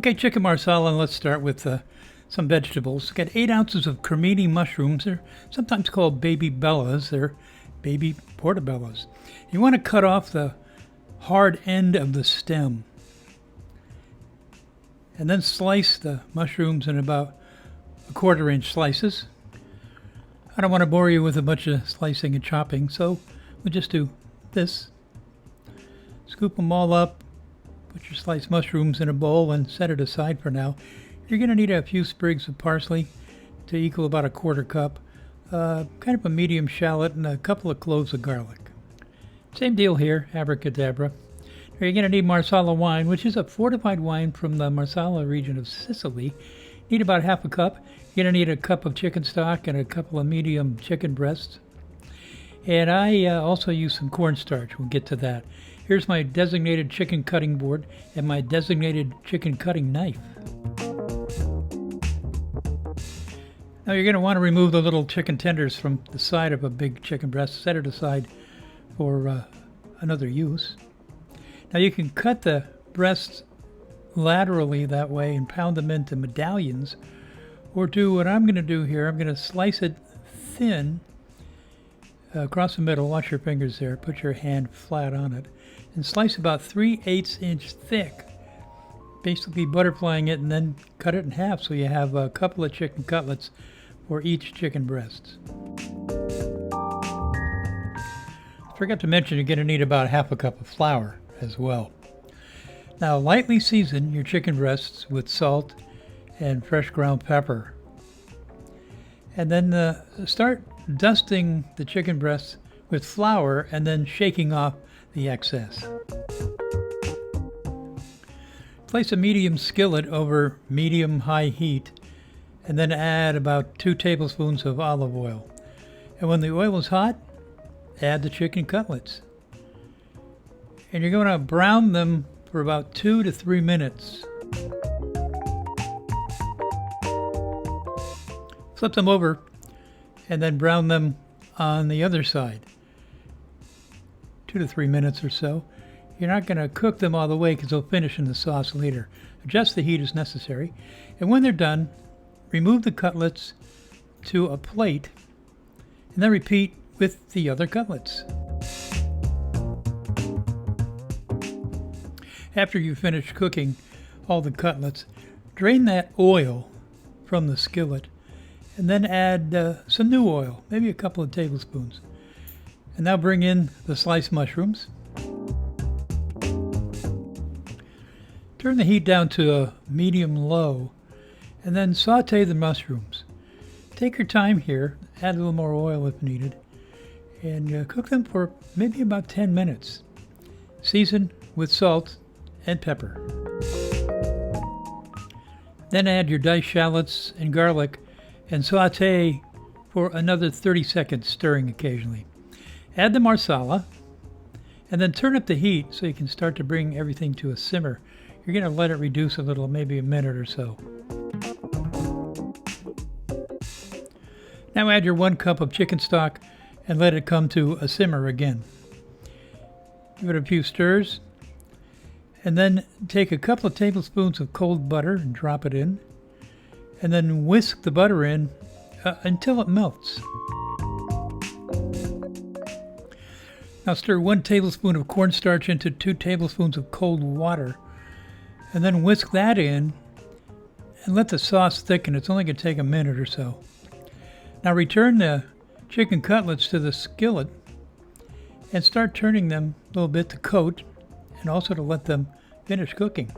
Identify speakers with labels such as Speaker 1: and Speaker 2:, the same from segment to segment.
Speaker 1: Okay, chicken marsala, and let's start with some vegetables. Got 8 ounces of cremini mushrooms. They're sometimes called baby bellas. They're baby portobellos. You want to cut off the hard end of the stem. And then slice the mushrooms in about 1/4 inch slices. I don't want to bore you with a bunch of slicing and chopping, so we'll just do this. Scoop them all up, put your sliced mushrooms in a bowl and set it aside for now. You're going to need a few sprigs of parsley to equal about 1/4 cup, kind of a medium shallot, and a couple of cloves of garlic. Same deal here, abracadabra. You're going to need Marsala wine, which is a fortified wine from the Marsala region of Sicily. Need about 1/2 cup. You're going to need a cup of chicken stock and a couple of medium chicken breasts. And I also use some cornstarch. We'll get to that. Here's my designated chicken cutting board and my designated chicken cutting knife. Now you're going to want to remove the little chicken tenders from the side of a big chicken breast. Set it aside for another use. Now you can cut the breasts laterally that way and pound them into medallions, or do what I'm going to do here. I'm going to slice it thin across the middle. Watch your fingers there. Put your hand flat on it and slice about 3/8 inch thick, basically butterflying it, and then cut it in half so you have a couple of chicken cutlets for each chicken breast. Forgot to mention you're going to need about 1/2 cup of flour as well. Now lightly season your chicken breasts with salt and fresh ground pepper. And then start dusting the chicken breasts with flour and then shaking off the excess. Place a medium skillet over medium-high heat and then add about 2 tablespoons of olive oil. And when the oil is hot, add the chicken cutlets. And you're going to brown them for about 2 to 3 minutes. Flip them over and then brown them on the other side. 2 to 3 minutes or so. You're not going to cook them all the way because they'll finish in the sauce later. Adjust the heat as necessary. And when they're done, remove the cutlets to a plate and then repeat with the other cutlets. After you finish cooking all the cutlets, drain that oil from the skillet and then add some new oil, maybe a couple of tablespoons. And now bring in the sliced mushrooms. Turn the heat down to a medium-low and then saute the mushrooms. Take your time here, add a little more oil if needed, and cook them for maybe about 10 minutes. Season with salt and pepper. Then add your diced shallots and garlic and saute for another 30 seconds, stirring occasionally. Add the marsala and then turn up the heat so you can start to bring everything to a simmer. You're going to let it reduce a little, maybe a minute or so. Now add your 1 cup of chicken stock and let it come to a simmer again. Give it a few stirs. And then take a couple of tablespoons of cold butter and drop it in. And then whisk the butter in until it melts. Now stir 1 tablespoon of cornstarch into 2 tablespoons of cold water. And then whisk that in and let the sauce thicken. It's only going to take a minute or so. Now return the chicken cutlets to the skillet and start turning them a little bit to coat and also to let them finish cooking.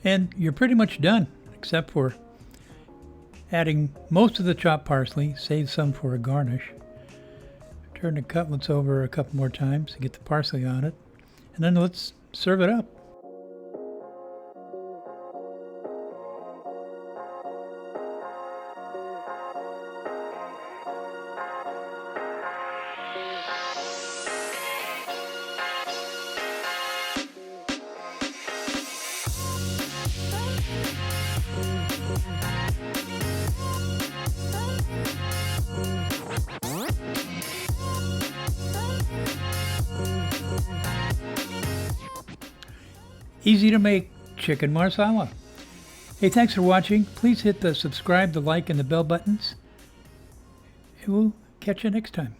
Speaker 1: And you're pretty much done, except for adding most of the chopped parsley, save some for a garnish. Turn the cutlets over a couple more times to get the parsley on it, and then let's serve it up. Easy to make chicken marsala. Hey, thanks for watching. Please hit the subscribe, the like, and the bell buttons. And we'll catch you next time.